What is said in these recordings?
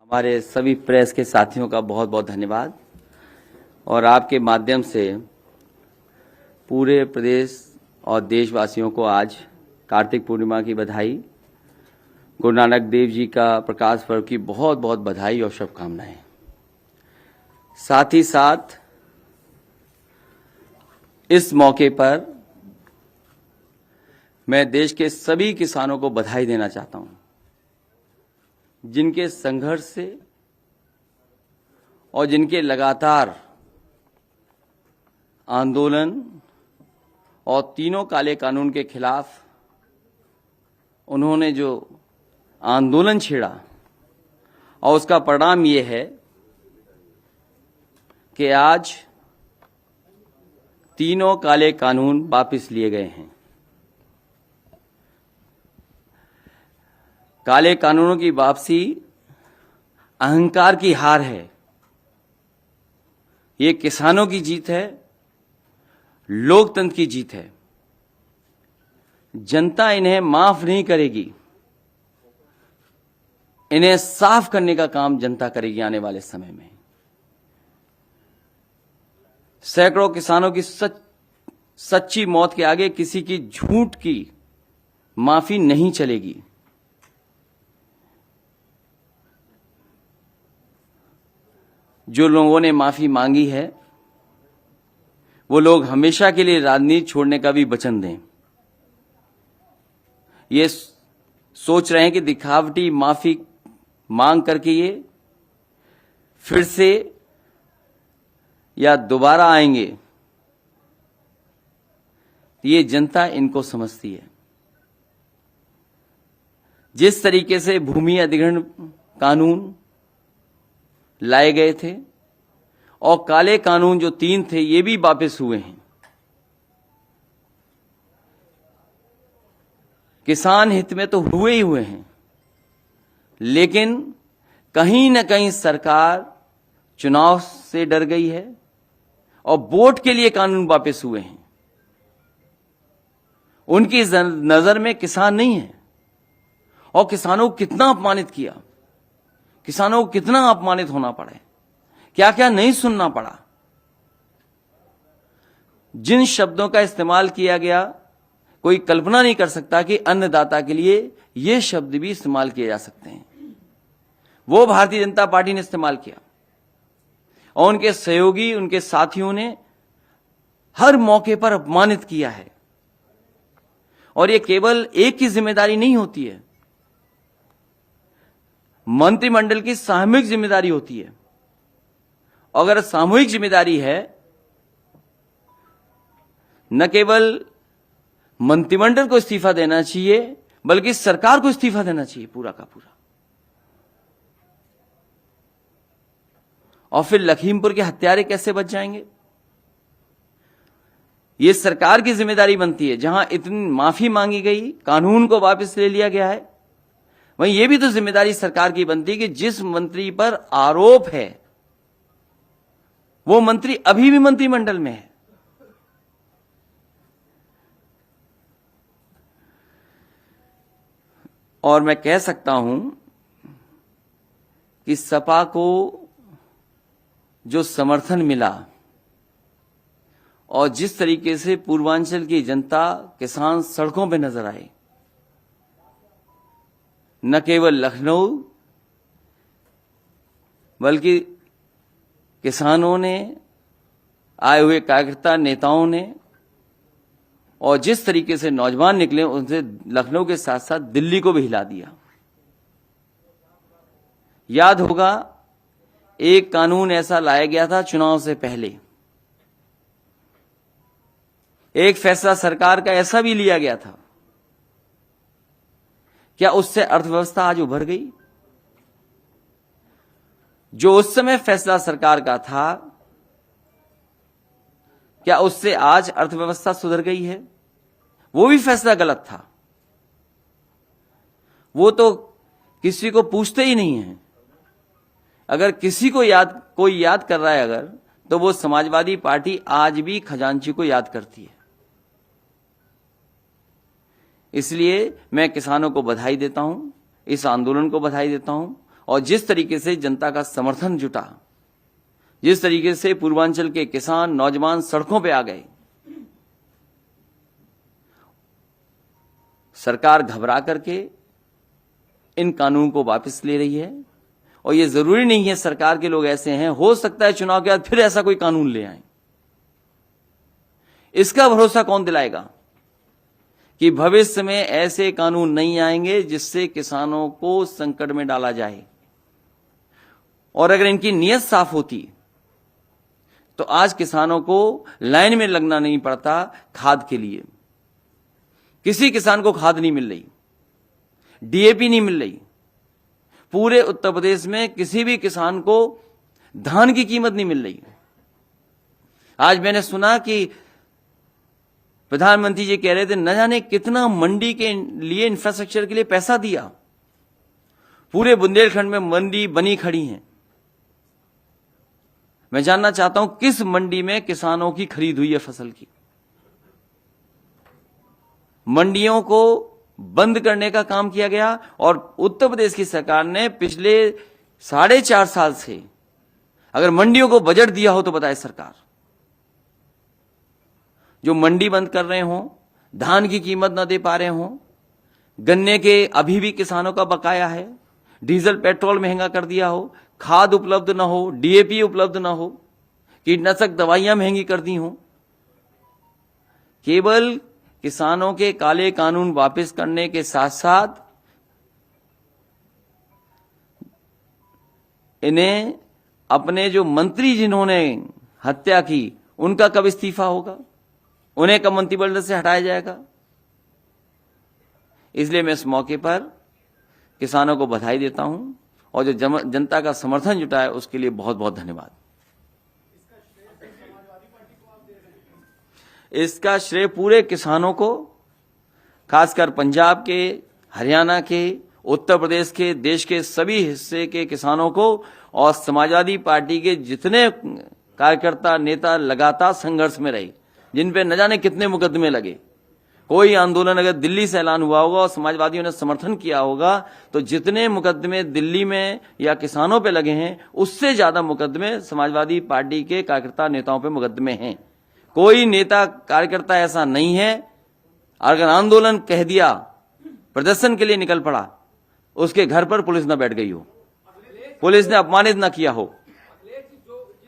हमारे सभी प्रेस के साथियों का बहुत बहुत धन्यवाद और आपके माध्यम से पूरे प्रदेश और देशवासियों को आज कार्तिक पूर्णिमा की बधाई, गुरु नानक देव जी का प्रकाश पर्व की बहुत बहुत बधाई और शुभकामनाएं। साथ ही साथ इस मौके पर मैं देश के सभी किसानों को बधाई देना चाहता हूं, जिनके संघर्ष से और जिनके लगातार आंदोलन और तीनों काले कानून के खिलाफ उन्होंने जो आंदोलन छेड़ा और उसका परिणाम ये है कि आज तीनों काले कानून वापस लिए गए हैं। काले कानूनों की वापसी अहंकार की हार है। ये किसानों की जीत है, लोकतंत्र की जीत है। जनता इन्हें माफ नहीं करेगी। इन्हें साफ करने का काम जनता करेगी आने वाले समय में। सैकड़ों किसानों की सच्ची मौत के आगे किसी की झूठ की माफी नहीं चलेगी। जो लोगों ने माफी मांगी है वो लोग हमेशा के लिए राजनीति छोड़ने का भी वचन दें। ये सोच रहे हैं कि दिखावटी माफी मांग करके ये फिर से या दोबारा आएंगे, ये जनता इनको समझती है। जिस तरीके से भूमि अधिग्रहण कानून लाए गए थे और काले कानून जो 3 थे ये भी वापस हुए हैं। किसान हित में तो हुए ही हुए हैं, लेकिन कहीं न कहीं सरकार चुनाव से डर गई है और वोट के लिए कानून वापस हुए हैं। उनकी नजर में किसान नहीं है और किसानों को कितना अपमानित किया, किसानों को कितना अपमानित होना पड़ा, क्या क्या नहीं सुनना पड़ा। जिन शब्दों का इस्तेमाल किया गया कोई कल्पना नहीं कर सकता कि अन्नदाता के लिए ये शब्द भी इस्तेमाल किए जा सकते हैं। वो भारतीय जनता पार्टी ने इस्तेमाल किया और उनके सहयोगी, उनके साथियों ने हर मौके पर अपमानित किया है। और ये केवल एक की जिम्मेदारी नहीं होती है, मंत्रिमंडल की सामूहिक जिम्मेदारी होती है। अगर सामूहिक जिम्मेदारी है, न केवल मंत्रिमंडल को इस्तीफा देना चाहिए बल्कि सरकार को इस्तीफा देना चाहिए पूरा का पूरा। और फिर लखीमपुर के हत्यारे कैसे बच जाएंगे? यह सरकार की जिम्मेदारी बनती है। जहां इतनी माफी मांगी गई, कानून को वापस ले लिया गया है, वहीं यह भी तो जिम्मेदारी सरकार की बनती है कि जिस मंत्री पर आरोप है वो मंत्री अभी भी मंत्रिमंडल में है। और मैं कह सकता हूं कि सपा को जो समर्थन मिला और जिस तरीके से पूर्वांचल की जनता, किसान सड़कों पे नजर आए, न केवल लखनऊ बल्कि किसानों ने, आए हुए कार्यकर्ता नेताओं ने, और जिस तरीके से नौजवान निकले, उनसे लखनऊ के साथ साथ दिल्ली को भी हिला दिया। याद होगा एक कानून ऐसा लाया गया था चुनाव से पहले, एक फैसला सरकार का ऐसा भी लिया गया था। क्या उससे अर्थव्यवस्था आज उभर गई? जो उस समय फैसला सरकार का था, क्या उससे आज अर्थव्यवस्था सुधर गई है? वो भी फैसला गलत था। वो तो किसी को पूछते ही नहीं है। अगर किसी को कोई याद कर रहा है अगर, तो वो समाजवादी पार्टी आज भी खजांची को याद करती है। इसलिए मैं किसानों को बधाई देता हूं, इस आंदोलन को बधाई देता हूं और जिस तरीके से जनता का समर्थन जुटा, जिस तरीके से पूर्वांचल के किसान नौजवान सड़कों पे आ गए, सरकार घबरा करके इन कानून को वापस ले रही है। और ये जरूरी नहीं है सरकार के लोग ऐसे हैं, हो सकता है चुनाव के बाद फिर ऐसा कोई कानून ले आए। इसका भरोसा कौन दिलाएगा कि भविष्य में ऐसे कानून नहीं आएंगे जिससे किसानों को संकट में डाला जाए। और अगर इनकी नीयत साफ होती तो आज किसानों को लाइन में लगना नहीं पड़ता खाद के लिए। किसी किसान को खाद नहीं मिल रही, डीएपी नहीं मिल रही, पूरे उत्तर प्रदेश में किसी भी किसान को धान की कीमत नहीं मिल रही। आज मैंने सुना कि प्रधानमंत्री जी कह रहे थे न जाने कितना मंडी के लिए इंफ्रास्ट्रक्चर के लिए पैसा दिया। पूरे बुंदेलखंड में मंडी बनी खड़ी हैं। मैं जानना चाहता हूं किस मंडी में किसानों की खरीद हुई है फसल की। मंडियों को बंद करने का काम किया गया और उत्तर प्रदेश की सरकार ने पिछले 4.5 साल से अगर मंडियों को बजट दिया हो तो बताए सरकार। जो मंडी बंद कर रहे हों, धान की कीमत न दे पा रहे हों, गन्ने के अभी भी किसानों का बकाया है, डीजल पेट्रोल महंगा कर दिया हो, खाद उपलब्ध न हो, डीएपी उपलब्ध न हो, कीटनाशक दवाइयां महंगी कर दी हों, केवल किसानों के काले कानून वापस करने के साथ साथ इन्हें अपने जो मंत्री जिन्होंने हत्या की उनका कब इस्तीफा होगा, उन्हें कब मंत्रिमंडल से हटाया जाएगा। इसलिए मैं इस मौके पर किसानों को बधाई देता हूं और जो जनता का समर्थन जुटा है उसके लिए बहुत बहुत धन्यवाद। इसका श्रेय पूरे किसानों को, खासकर पंजाब के, हरियाणा के, उत्तर प्रदेश के, देश के सभी हिस्से के किसानों को और समाजवादी पार्टी के जितने कार्यकर्ता नेता लगातार संघर्ष में रहे, जिन पे न जाने कितने मुकदमे लगे। कोई आंदोलन अगर दिल्ली से ऐलान हुआ होगा और समाजवादियों ने समर्थन किया होगा तो जितने मुकदमे दिल्ली में या किसानों पे लगे हैं उससे ज्यादा मुकदमे समाजवादी पार्टी के कार्यकर्ता नेताओं पे मुकदमे हैं। कोई नेता कार्यकर्ता ऐसा नहीं है अगर आंदोलन कह दिया, प्रदर्शन के लिए निकल पड़ा, उसके घर पर पुलिस न बैठ गई हो, पुलिस ने अपमानित न किया हो। जिन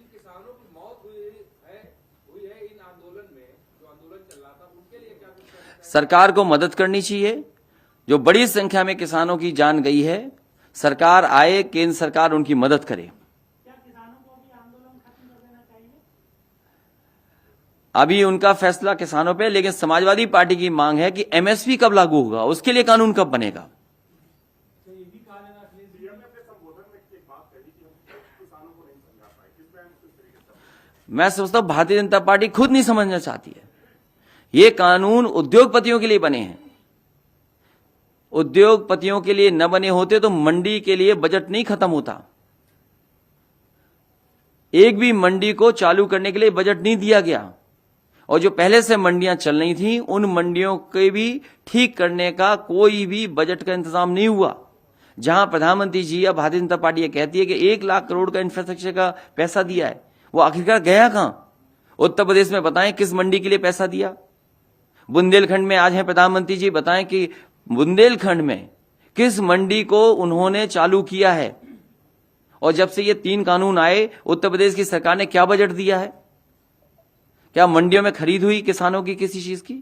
किसानों की मौत हुई है इन आंदोलन में, जो आंदोलन चल रहा था, उनके लिए क्या सरकार को मदद करनी चाहिए। जो बड़ी संख्या में किसानों की जान गई है, सरकार आए, केंद्र सरकार उनकी मदद करे। अभी उनका फैसला किसानों पे, लेकिन समाजवादी पार्टी की मांग है कि एमएसपी कब लागू होगा, उसके लिए कानून कब बनेगा। मैं समझता हूं भारतीय जनता पार्टी खुद नहीं समझना चाहती है। ये कानून उद्योगपतियों के लिए बने हैं। उद्योगपतियों के लिए न बने होते तो मंडी के लिए बजट नहीं खत्म होता। एक भी मंडी को चालू करने के लिए बजट नहीं दिया गया और जो पहले से मंडियां चल रही थी उन मंडियों के भी ठीक करने का कोई भी बजट का इंतजाम नहीं हुआ। जहां प्रधानमंत्री जी या भारतीय जनता पार्टी ये कहती है कि 1 लाख करोड़ का इंफ्रास्ट्रक्चर का पैसा दिया है, वो आखिरकार गया कहां? उत्तर प्रदेश में बताएं किस मंडी के लिए पैसा दिया। बुंदेलखंड में आज है प्रधानमंत्री जी, बताएं कि बुंदेलखंड में किस मंडी को उन्होंने चालू किया है। और जब से ये 3 कानून आए उत्तर प्रदेश की सरकार ने क्या बजट दिया है? क्या मंडियों में खरीद हुई किसानों की किसी चीज की?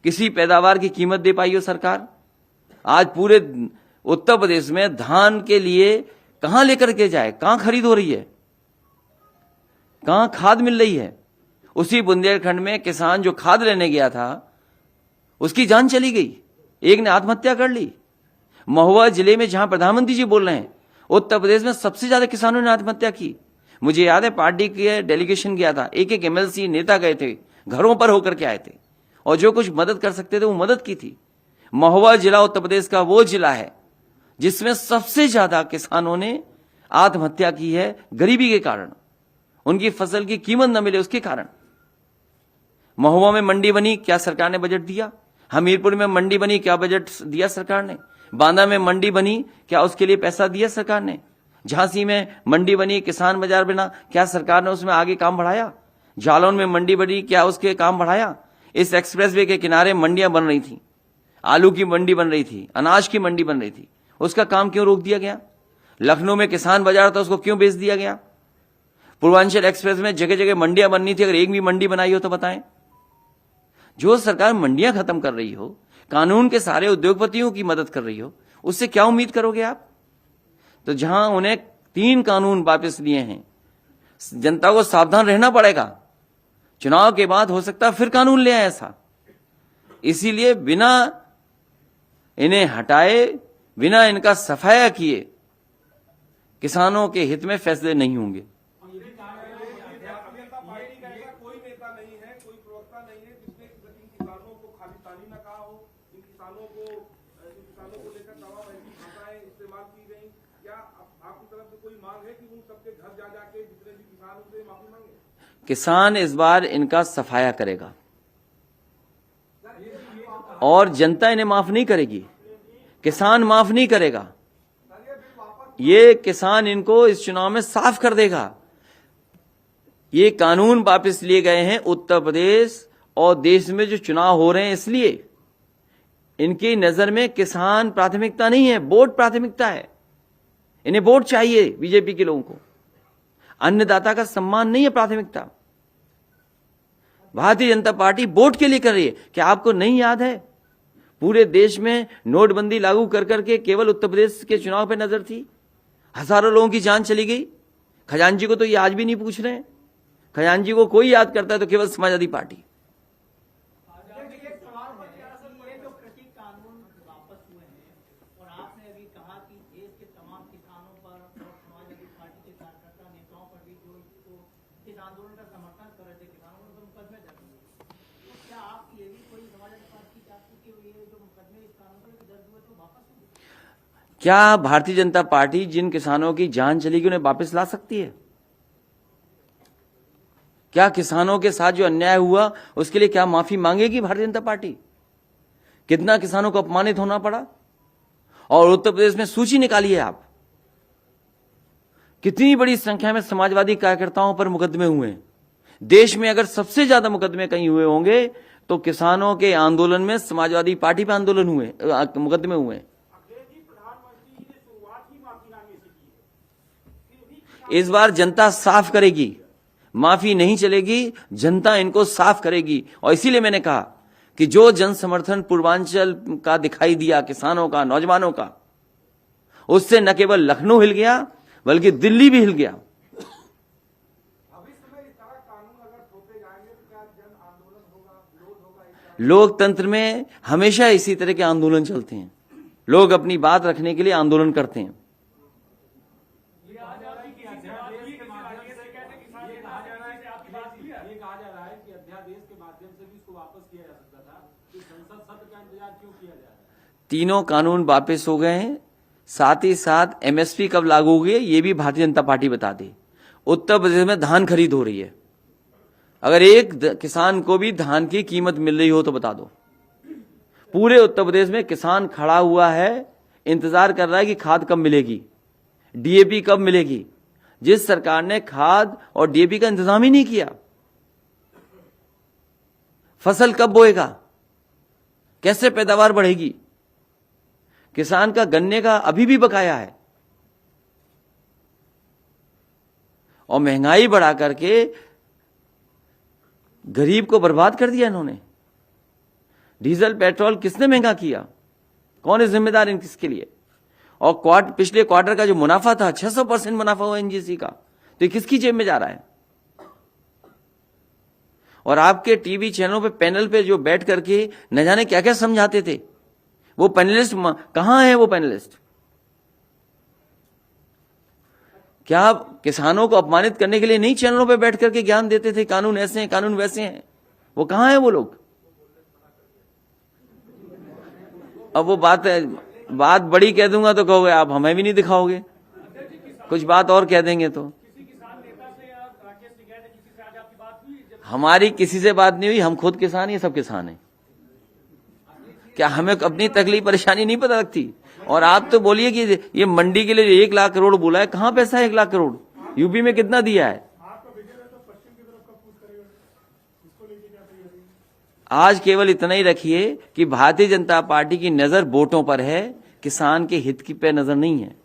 किसी पैदावार की कीमत दे पाई हो सरकार? आज पूरे उत्तर प्रदेश में धान के लिए कहां लेकर के जाए, कहां खरीद हो रही है, कहां खाद मिल रही है? उसी बुंदेलखंड में किसान जो खाद लेने गया था उसकी जान चली गई, एक ने आत्महत्या कर ली। महुआ जिले में जहां प्रधानमंत्री जी बोल रहे हैं, उत्तर प्रदेश में सबसे ज्यादा किसानों ने आत्महत्या की। मुझे याद है पार्टी के डेलीगेशन गया था, एक एमएलसी नेता गए थे, घरों पर होकर के आए थे और जो कुछ मदद कर सकते थे वो मदद की थी। महुआ जिला उत्तर प्रदेश का वो जिला है जिसमें सबसे ज्यादा किसानों ने आत्महत्या की है गरीबी के कारण, उनकी फसल की कीमत न मिले उसके कारण। महुआ में मंडी बनी, क्या सरकार ने बजट दिया? हमीरपुर में मंडी बनी, क्या बजट दिया सरकार ने? बांदा में मंडी बनी, क्या उसके लिए पैसा दिया सरकार ने? झांसी में मंडी बनी, किसान बाजार बना, क्या सरकार ने उसमें आगे काम बढ़ाया? जालौन में मंडी बनी, क्या उसके काम बढ़ाया? इस एक्सप्रेसवे के किनारे मंडियां बन रही थी, आलू की मंडी बन रही थी, अनाज की मंडी बन रही थी, उसका काम क्यों रोक दिया गया? लखनऊ में किसान बाजार था, उसको क्यों बेच दिया गया? पूर्वांचल एक्सप्रेस में जगह जगह मंडियां बननी थी, अगर एक भी मंडी बनाई हो तो बताएं। जो सरकार मंडियां खत्म कर रही हो, कानून के सारे उद्योगपतियों की मदद कर रही हो, उससे क्या उम्मीद करोगे आप? तो जहां उन्हें 3 कानून वापस लिए हैं, जनता को सावधान रहना पड़ेगा। चुनाव के बाद हो सकता है फिर कानून ले आए ऐसा। इसीलिए बिना इन्हें हटाए, बिना इनका सफाया किए किसानों के हित में फैसले नहीं होंगे। कोई नेता नहीं है, कोई प्रवक्ता नहीं है जिसने इन किसानों को खालिस्तानी न कहा हो, इन किसानों को लेकर तमाम ऐसी भाषाएं इस्तेमाल की गई। क्या आपकी तरफ से कोई मांग है कि उन सबके घर जा जाके जितने भी किसान उनसे माफी मांगे? किसान इस बार इनका सफाया करेगा और जनता इन्हें माफ नहीं करेगी, किसान माफ नहीं करेगा। ये किसान इनको इस चुनाव में साफ कर देगा। ये कानून वापस लिए गए हैं उत्तर प्रदेश और देश में जो चुनाव हो रहे हैं, इसलिए इनकी नजर में किसान प्राथमिकता नहीं है, वोट प्राथमिकता है। इन्हें वोट चाहिए बीजेपी के लोगों को, अन्नदाता का सम्मान नहीं है प्राथमिकता। भारतीय जनता पार्टी वोट के लिए कर रही है। क्या आपको नहीं याद है पूरे देश में नोटबंदी लागू कर करके केवल उत्तर प्रदेश के चुनाव पे नजर थी, हजारों लोगों की जान चली गई। खजांची को तो ये आज भी नहीं पूछ रहे हैं। खजांची को कोई याद करता है तो केवल समाजवादी पार्टी। आंदोलन का समर्थन कर रहे थे किसानों को, तो मुकदमे दर्ज हुए। तो क्या आप ये भी कोई समाजवादी पार्टी चाहती कि ये जो मुकदमे इस कानून के दर्ज हुए तो वापस होंगे? क्या भारतीय जनता पार्टी जिन किसानों की जान चली गई उन्हें वापस ला सकती है? क्या किसानों के साथ जो अन्याय हुआ उसके लिए क्या माफी मांगेगी भारतीय जनता पार्टी? कितना किसानों को अपमानित होना पड़ा। और उत्तर प्रदेश में सूची निकालिए आप, कितनी बड़ी संख्या में समाजवादी कार्यकर्ताओं पर मुकदमे हुए हैं। देश में अगर सबसे ज्यादा मुकदमे कहीं हुए होंगे तो किसानों के आंदोलन में समाजवादी पार्टी पे आंदोलन हुए, मुकदमे हुए। इस बार जनता साफ करेगी, माफी नहीं चलेगी, जनता इनको साफ करेगी। और इसीलिए मैंने कहा कि जो जन समर्थन पूर्वांचल का दिखाई दिया, किसानों का, नौजवानों का, उससे न केवल लखनऊ हिल गया बल्कि दिल्ली भी हिल गया। भविष्य में इस तरह कानून अगर थोपे जाएंगे तो क्या जन आंदोलन होगा, विरोध होगा? लोकतंत्र में हमेशा इसी तरह के आंदोलन चलते हैं। लोग अपनी बात रखने के लिए आंदोलन करते हैं। तीनों कानून वापस हो गए हैं। साथ ही साथ एमएसपी कब लागू होगी ये भी भारतीय जनता पार्टी बता दे। उत्तर प्रदेश में धान खरीद हो रही है, अगर एक किसान को भी धान की कीमत मिल रही हो तो बता दो। पूरे उत्तर प्रदेश में किसान खड़ा हुआ है, इंतजार कर रहा है कि खाद कब मिलेगी, डीएपी कब मिलेगी। जिस सरकार ने खाद और डीएपी का इंतजाम ही नहीं किया, फसल कब बोएगा, कैसे पैदावार बढ़ेगी। किसान का गन्ने का अभी भी बकाया है और महंगाई बढ़ा करके गरीब को बर्बाद कर दिया इन्होंने। डीजल पेट्रोल किसने महंगा किया, कौन है जिम्मेदार इसके लिए। और पिछले क्वार्टर का जो मुनाफा था 600% मुनाफा हुआ एनजीसी का, तो ये किसकी जेब में जा रहा है। और आपके टीवी चैनलों पे पैनल पे जो बैठ करके न जाने क्या क्या समझाते थे, वो पैनलिस्ट कहां है? वो पैनलिस्ट क्या किसानों को अपमानित करने के लिए नहीं चैनलों पे बैठ करके ज्ञान देते थे, कानून ऐसे हैं, कानून वैसे हैं? वो कहां है वो लोग? अब वो बात बड़ी कह दूंगा तो कहोगे आप हमें भी नहीं दिखाओगे, कुछ बात और कह देंगे तो। हमारी किसी से बात नहीं हुई, हम खुद किसान, ये सब किसान हैं। क्या हमें अपनी तकलीफ परेशानी नहीं पता लगती? और आप तो बोलिए कि ये मंडी के लिए 1 लाख करोड़ बोला है, कहां पैसा है 1 लाख करोड़? यूपी में कितना दिया है? आज केवल इतना ही रखिए कि भारतीय जनता पार्टी की नजर वोटों पर है, किसान के हित की पे नजर नहीं है।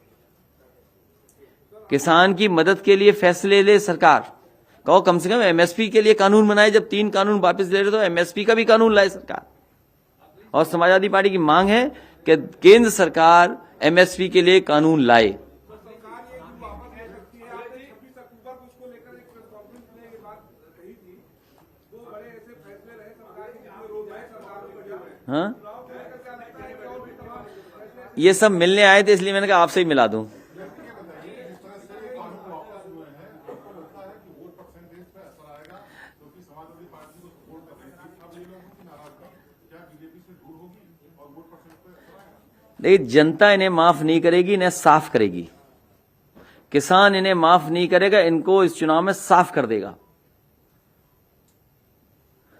किसान की मदद के लिए फैसले ले सरकार, कहो कम से कम एमएसपी के लिए कानून बनाए। जब 3 कानून वापस ले रहे तो एमएसपी का भी कानून लाए सरकार। और समाजवादी पार्टी की मांग है कि केंद्र सरकार एमएसपी के लिए कानून लाए। सरकार ये बिल वापस ले सकती है। आपने 26 अक्टूबर को उसको लेकर एक प्रेस कॉन्फ्रेंस में ये बात कही थी। 2 बड़े ऐसे फैसले रहे सरकार के जिसमें रोक है सरकार को किया है। हाँ, चुनाव को लेकर क्या लगता है कि और भी तमाम फैसले ये सब मिलने आए थे, इसलिए मैंने कहा आपसे ही मिला दूं। देखिए, जनता इन्हें माफ नहीं करेगी, इन्हें साफ करेगी। किसान इन्हें माफ नहीं करेगा, इनको इस चुनाव में साफ कर देगा।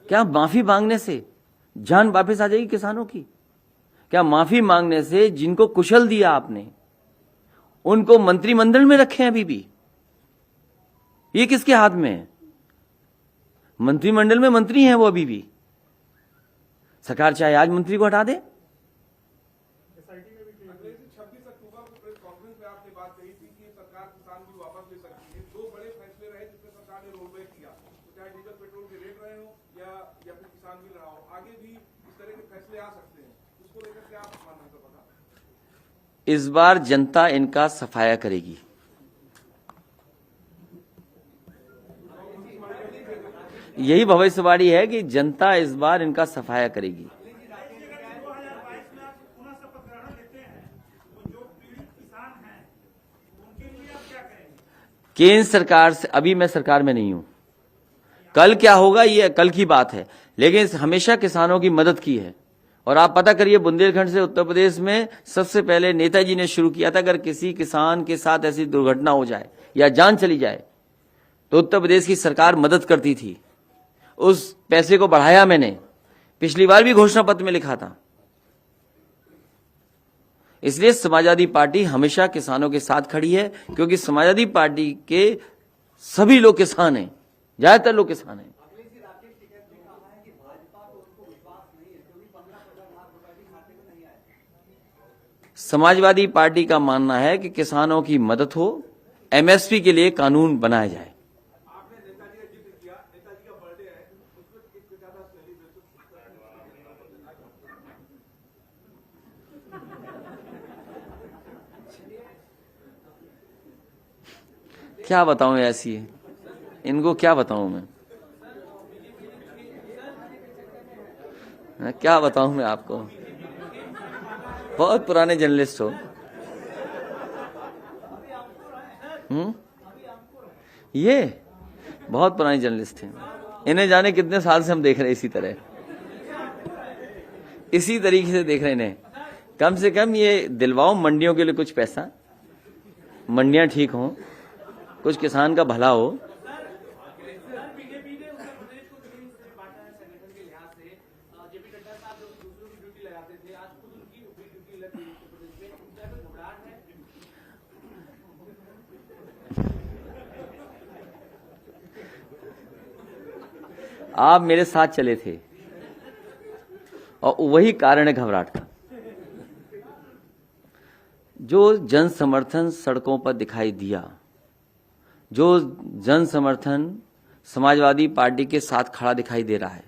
क्या माफी मांगने से जान वापस आ जाएगी किसानों की? क्या माफी मांगने से जिनको कुशल दिया आपने, उनको मंत्रिमंडल में रखे हैं अभी भी? ये किसके हाथ में है? मंत्रिमंडल में मंत्री हैं वो अभी भी। सरकार चाहे आज मंत्री को हटा दे। 26 अक्टूबर को प्रेस कॉन्फ्रेंस में आपने बात कही थी कि सरकार किसान बिल वापस ले सकती है। 2 बड़े फैसले रहे जिसमें सरकार ने रोल बैक किया, तो चाहे डीजल पेट्रोल के रेट रहे हो या फिर किसान बिल रहा हो, आगे भी इस तरह के फैसले आ सकते हैं। उसको लेकर क्या आप मानना है? तो बता। इस बार जनता इनका सफाया करेगी। यही भविष्यवाणी है कि जनता इस बार इनका सफाया करेगी। केंद्र सरकार से, अभी मैं सरकार में नहीं हूं, कल क्या होगा ये कल की बात है, लेकिन हमेशा किसानों की मदद की है। और आप पता करिए, बुंदेलखंड से उत्तर प्रदेश में सबसे पहले नेताजी ने शुरू किया था, अगर किसी किसान के साथ ऐसी दुर्घटना हो जाए या जान चली जाए तो उत्तर प्रदेश की सरकार मदद करती थी। उस पैसे को बढ़ाया मैंने, पिछली बार भी घोषणा पत्र में लिखा था। इसलिए समाजवादी पार्टी हमेशा किसानों के साथ खड़ी है, क्योंकि समाजवादी पार्टी के सभी लोग किसान हैं, ज्यादातर लोग किसान हैं। समाजवादी पार्टी का मानना है कि किसानों की मदद हो, एमएसपी के लिए कानून बनाया जाए। आपने नेताजी का जिक्र किया, नेताजी का बर्थडे है, उसमें एक ज्यादा सेलिब्रेशन क्या बताऊं ऐसी है, इनको क्या बताऊं मैं, क्या बताऊं मैं आपको। बहुत पुराने जर्नलिस्ट हो। ये बहुत पुराने जर्नलिस्ट हैं। इन्हें जाने कितने साल से हम देख रहे हैं, इसी तरीके से देख रहे हैं इन्हें। कम से कम ये दिलवाओ मंडियों के लिए कुछ पैसा, मंडियां ठीक हों, कुछ किसान का भला हो। बीजेपी ने उत्तर प्रदेश को कितनी बांटा है संगठन के लिहाज से? जेपी नड्डा साहब जो दूसरों की ड्यूटी लगाते थे, आज खुद उनकी ड्यूटी लग गई उत्तर प्रदेश में। क्या कोई घबराहट है? आप मेरे साथ चले थे और वही कारण है घबराहट का। जो जन समर्थन सड़कों पर दिखाई दिया, जो जन समर्थन समाजवादी पार्टी के साथ खड़ा दिखाई दे रहा है,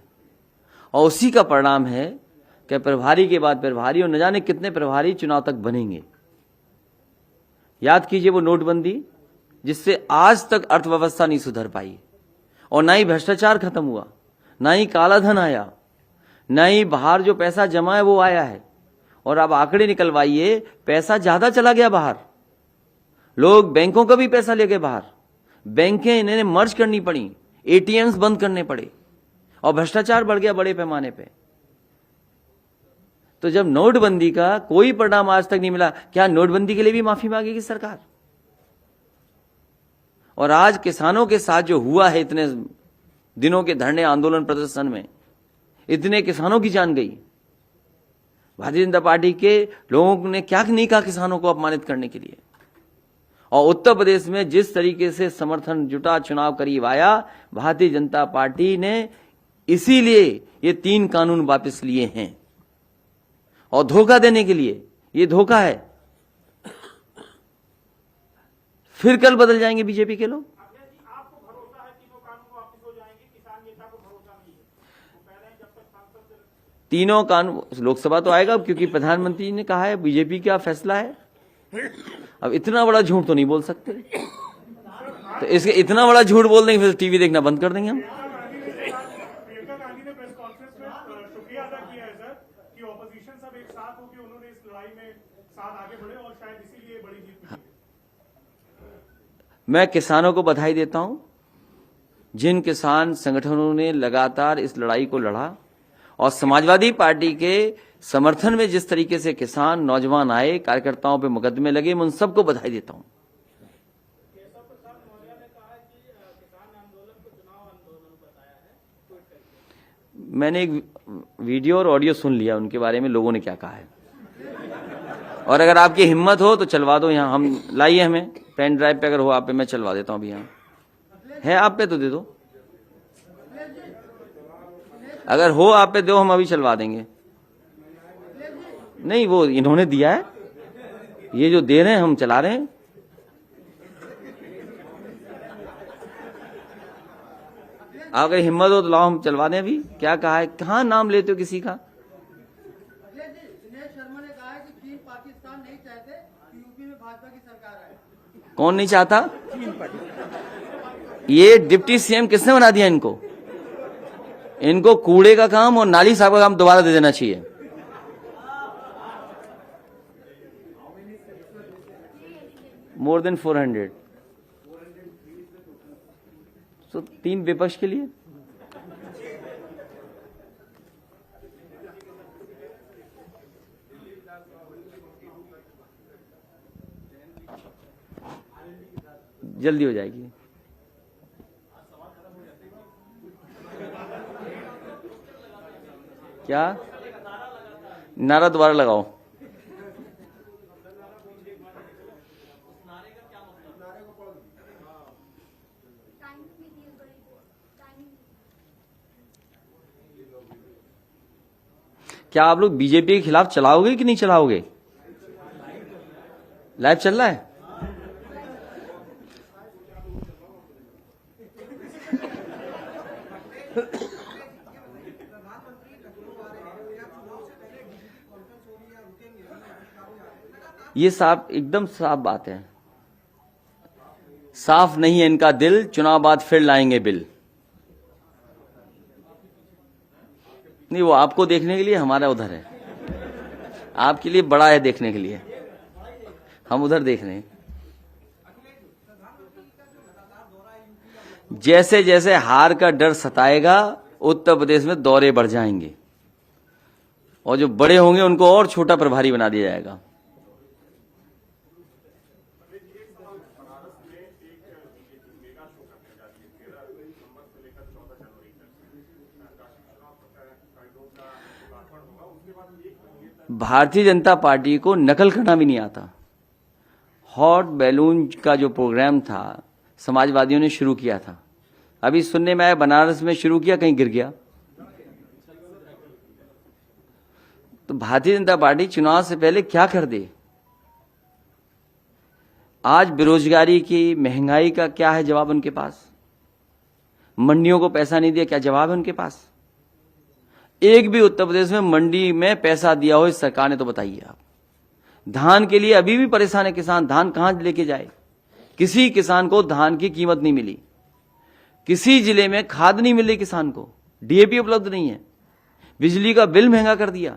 और उसी का परिणाम है कि प्रभारी के बाद प्रभारी, और न जाने कितने प्रभारी चुनाव तक बनेंगे। याद कीजिए वो नोटबंदी, जिससे आज तक अर्थव्यवस्था नहीं सुधर पाई, और ना ही भ्रष्टाचार खत्म हुआ, ना ही काला धन आया, ना ही बाहर जो पैसा जमा है वो आया है। और अब आंकड़े निकलवाइए, पैसा ज्यादा चला गया बाहर, लोग बैंकों का भी पैसा ले गए बाहर, बैंकें इन्हें मर्ज करनी पड़ी, एटीएम्स बंद करने पड़े, और भ्रष्टाचार बढ़ गया बड़े पैमाने पे। तो जब नोटबंदी का कोई परिणाम आज तक नहीं मिला, क्या नोटबंदी के लिए भी माफी मांगेगी सरकार? और आज किसानों के साथ जो हुआ है, इतने दिनों के धरने आंदोलन प्रदर्शन में इतने किसानों की जान गई, भारतीय जनता पार्टी के लोगों ने क्या नहीं कहा किसानों को अपमानित करने के लिए। और उत्तर प्रदेश में जिस तरीके से समर्थन जुटा, चुनाव करीब आया, भारतीय जनता पार्टी ने इसीलिए ये 3 कानून वापस लिए हैं। और धोखा देने के लिए, ये धोखा है। फिर कल बदल जाएंगे बीजेपी के लोग। आपको भरोसा है तीनों कानून वापस हो जाएंगे, किसान नेता को भरोसा नहीं है? वो कह रहे हैं जब तक सांसद तीनों कानून, लोकसभा तो आएगा क्योंकि प्रधानमंत्री ने कहा है, बीजेपी का फैसला है। अब इतना बड़ा झूठ तो नहीं बोल सकते, तो इसके इतना बड़ा झूठ बोल देंगे फिर टीवी देखना बंद कर देंगे हम। प्रियंका गांधी ने प्रेस कॉन्फ्रेंस में शुक्रिया अदा किया है सर कि ऑपोजिशन सब एक साथ होकर उन्होंने इस लड़ाई में साथ आगे बढ़े और शायद इसीलिए बड़ी जीत मिली। मैं किसानों को बधाई देता हूं, जिन किसान संगठनों ने लगातार इस लड़ाई को लड़ा और समाजवादी पार्टी के समर्थन में जिस तरीके से किसान नौजवान आए, कार्यकर्ताओं पे मुकदमे लगे, मैं उन सबको बधाई देता हूं। मैंने एक वीडियो और ऑडियो सुन लिया उनके बारे में, लोगों ने क्या कहा है। और अगर आपकी हिम्मत हो तो चलवा दो, यहां हम लाइए, हमें पेन ड्राइव पे अगर हो आप पे, मैं चलवा देता हूं। अभी यहां है आप पे तो दे दो, अगर हो आप पे दो, हम अभी चलवा देंगे। नहीं, वो इन्होंने दिया है, ये जो दे रहे हैं हम चला रहे हैं। अगर हिम्मत हो तो लाओ, हम चलवा दें। अभी क्या कहा है, कहां नाम लेते हो किसी का? दिनेश शर्मा ने कहा है कि चीन पाकिस्तान नहीं चाहते कि यूपी में भाजपा की सरकार आए। कौन नहीं चाहता? ये डिप्टी सीएम किसने बना दिया इनको? इनको कूड़े का काम और नाली साहब का काम दोबारा दे देना चाहिए। More than 400। तो 3 विपक्ष के लिए। जल्दी हो जाएगी। क्या नारा दोबारा लगाओ? क्या आप लोग बीजेपी के खिलाफ चलाओगे कि नहीं चलाओगे? लाइव चल रहा है। ये साफ, एकदम साफ बात है। साफ नहीं है इनका दिल, चुनाव बाद फिर लाएंगे बिल। नहीं, वो आपको देखने के लिए, हमारा उधर है। आपके लिए बड़ा है देखने के लिए, हम उधर देख रहे हैं। जैसे जैसे हार का डर सताएगा, उत्तर प्रदेश में दौरे बढ़ जाएंगे और जो बड़े होंगे उनको और छोटा प्रभारी बना दिया जाएगा। भारतीय जनता पार्टी को नकल करना भी नहीं आता। हॉट बैलून का जो प्रोग्राम था समाजवादियों ने शुरू किया था, अभी सुनने में आया बनारस में शुरू किया, कहीं गिर गया। तो भारतीय जनता पार्टी चुनाव से पहले क्या कर दे? आज बेरोजगारी की, महंगाई का क्या है जवाब उनके पास? मंडियों को पैसा नहीं दिया, क्या जवाब है उनके पास? एक भी उत्तर प्रदेश में मंडी में पैसा दिया हो इस सरकार ने तो बताइए आप। धान के लिए अभी भी परेशान है किसान, धान कहां लेके जाए? किसी किसान को धान की कीमत नहीं मिली, किसी जिले में खाद नहीं मिली किसान को, डीएपी उपलब्ध नहीं है, बिजली का बिल महंगा कर दिया,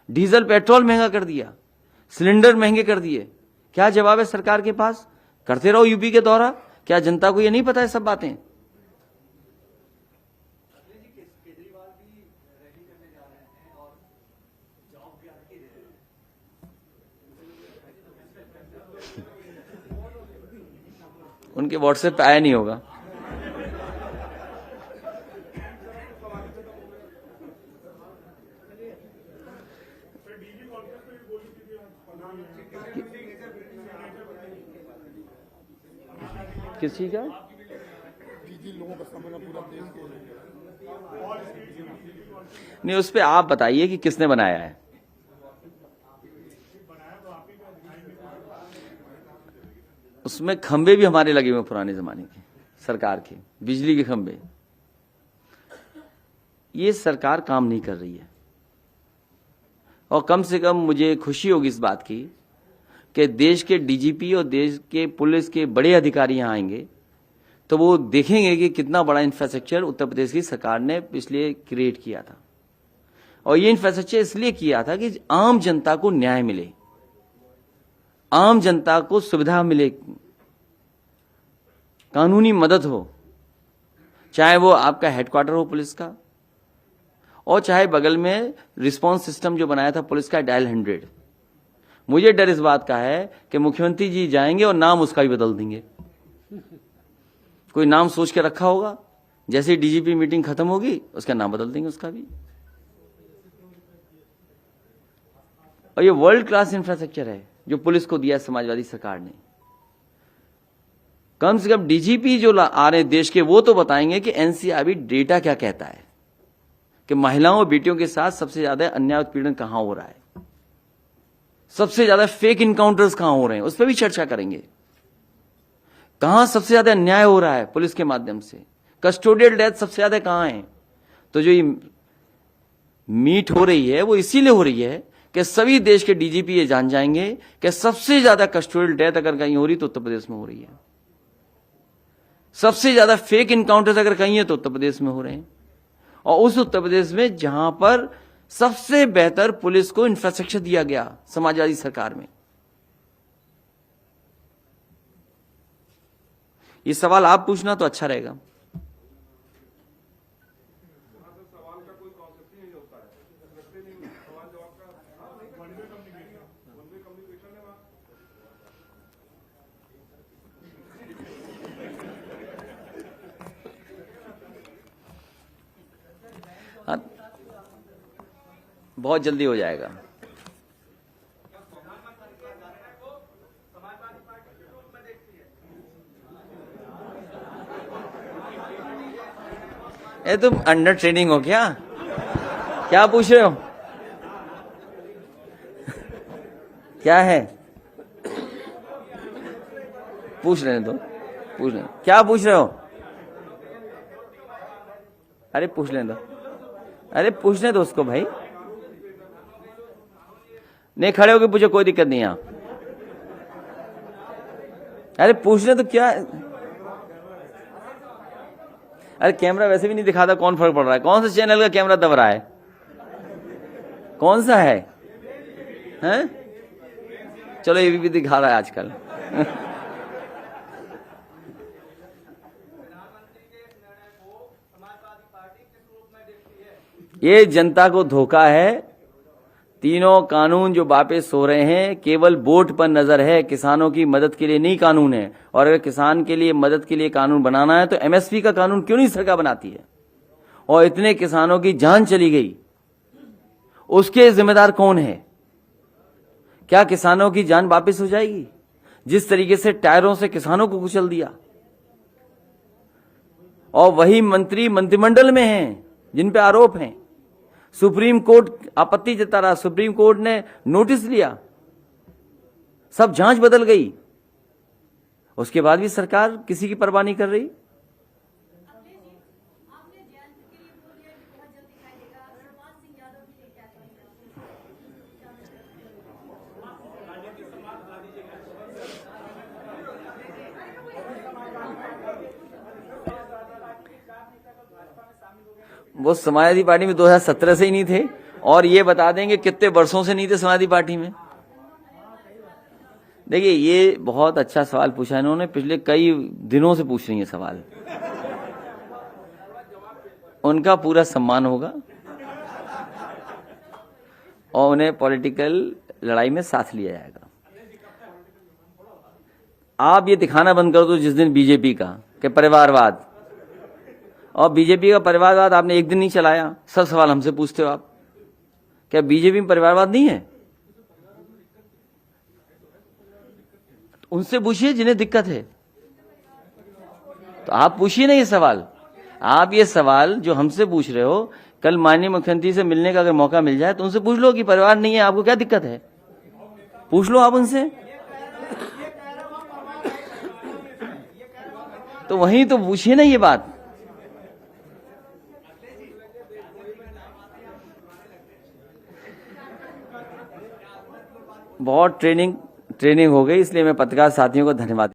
डीजल पेट्रोल महंगा कर दिया, सिलेंडर महंगे कर दिए। क्या जवाब है सरकार के पास? करते रहो यूपी के दौरा। क्या जनता को ये नहीं पता है सब बातें? उनके व्हाट्सएप पे आया नहीं होगा। फिर किस चीज का? नहीं, उस पे आप बताइए कि किसने बनाया है। उसमें खंबे भी हमारे लगे हुए पुराने जमाने के, सरकार के बिजली के खंबे। ये सरकार काम नहीं कर रही है, और कम से कम मुझे खुशी होगी इस बात की कि देश के डीजीपी और देश के पुलिस के बड़े अधिकारी यहां आएंगे तो वो देखेंगे कि कितना बड़ा इंफ्रास्ट्रक्चर उत्तर प्रदेश की सरकार ने इसलिए क्रिएट किया था। और ये इंफ्रास्ट्रक्चर इसलिए किया था कि आम जनता को न्याय मिले, आम जनता को सुविधा मिले, कानूनी मदद हो, चाहे वो आपका हेडक्वार्टर हो पुलिस का, और चाहे बगल में रिस्पांस सिस्टम जो बनाया था पुलिस का डायल 100। मुझे डर इस बात का है कि मुख्यमंत्री जी जाएंगे और नाम उसका भी बदल देंगे। कोई नाम सोच के रखा होगा, जैसे डीजीपी मीटिंग खत्म होगी उसका नाम बदल देंगे उसका भी। और ये वर्ल्ड क्लास इंफ्रास्ट्रक्चर है जो पुलिस को दिया समाजवादी सरकार ने। कम से कम डीजीपी जो आ रहे देश के, वो तो बताएंगे कि एनसीआरबी डेटा क्या कहता है, कि महिलाओं और बेटियों के साथ सबसे ज्यादा अन्याय उत्पीड़न कहां हो रहा है, सबसे ज्यादा फेक इनकाउंटर्स कहां हो रहे हैं, उस पर भी चर्चा करेंगे। कहां सबसे ज्यादा अन्याय हो रहा है पुलिस के माध्यम से, कस्टोडियल डेथ सबसे ज्यादा कहां है। तो जो ये मीट हो रही है वो इसीलिए हो रही है कि सभी देश के डीजीपी ये जान जाएंगे कि सबसे ज्यादा कस्टोडियल डेथ अगर कहीं हो रही तो उत्तर प्रदेश में हो रही है, सबसे ज्यादा फेक इनकाउंटर्स अगर कहीं है तो उत्तर प्रदेश में हो रहे हैं। और उस उत्तर प्रदेश में जहां पर सबसे बेहतर पुलिस को इंफ्रास्ट्रक्चर दिया गया समाजवादी सरकार में। ये सवाल आप पूछना तो अच्छा रहेगा। सवाल का कोई कॉन्सेप्ट ही नहीं होता है, सवाल जवाब का वन वे कम्युनिकेशन है वहां। हाँ, बहुत जल्दी हो जाएगा। ये तुम अंडर ट्रेनिंग हो क्या? क्या पूछ रहे हो? क्या है? पूछ रहे हैं तो पूछ रहे, क्या पूछ रहे हो? अरे पूछ लें दो, अरे पूछने दो उसको भाई। नहीं, खड़े होके पूछो, कोई दिक्कत नहीं है। अरे पूछने तो क्या। अरे कैमरा वैसे भी नहीं दिखाता, कौन फर्क पड़ रहा है? कौन सा चैनल का कैमरा दब रहा है? कौन सा है? हैं? चलो ये भी दिखा रहा है आजकल। ये जनता को धोखा है। तीनों कानून जो वापस हो रहे हैं केवल वोट पर नजर है, किसानों की मदद के लिए नहीं कानून है। और अगर किसान के लिए मदद के लिए कानून बनाना है तो एमएसपी का कानून क्यों नहीं सरकार बनाती है? और इतने किसानों की जान चली गई, उसके जिम्मेदार कौन है? क्या किसानों की जान वापस हो जाएगी? जिस तरीके से टायरों से किसानों को कुचल दिया, और वही मंत्री मंत्रिमंडल में हैं जिन पे आरोप हैं। सुप्रीम कोर्ट आपत्ति जता रहा, सुप्रीम कोर्ट ने नोटिस लिया, सब जांच बदल गई, उसके बाद भी सरकार किसी की परवाह नहीं कर रही। वो समाजवादी पार्टी में 2017 से ही नहीं थे, और ये बता देंगे कितने वर्षों से नहीं थे समाजवादी पार्टी में। देखिए, ये बहुत अच्छा सवाल पूछा इन्होंने, पिछले कई दिनों से पूछ रही है सवाल। उनका पूरा सम्मान होगा और उन्हें पॉलिटिकल लड़ाई में साथ लिया जाएगा। आप ये दिखाना बंद कर दो जिस दिन बीजेपी का कि परिवारवाद, और बीजेपी का परिवारवाद आपने एक दिन नहीं चलाया, सब सवाल हमसे पूछते हो आप। क्या बीजेपी में परिवारवाद नहीं है? उनसे पूछिए जिन्हें दिक्कत है। तो आप पूछिए ना ये सवाल। आप ये सवाल जो हमसे पूछ रहे हो, कल माननीय मुख्यमंत्री से मिलने का अगर मौका मिल जाए तो उनसे पूछ लो कि परिवार नहीं है, आपको क्या दिक्कत है, पूछ लो आप उनसे। तो वहीं तो पूछिए ना ये बात। बहुत ट्रेनिंग हो गई, इसलिए मैं पत्रकार साथियों को धन्यवाद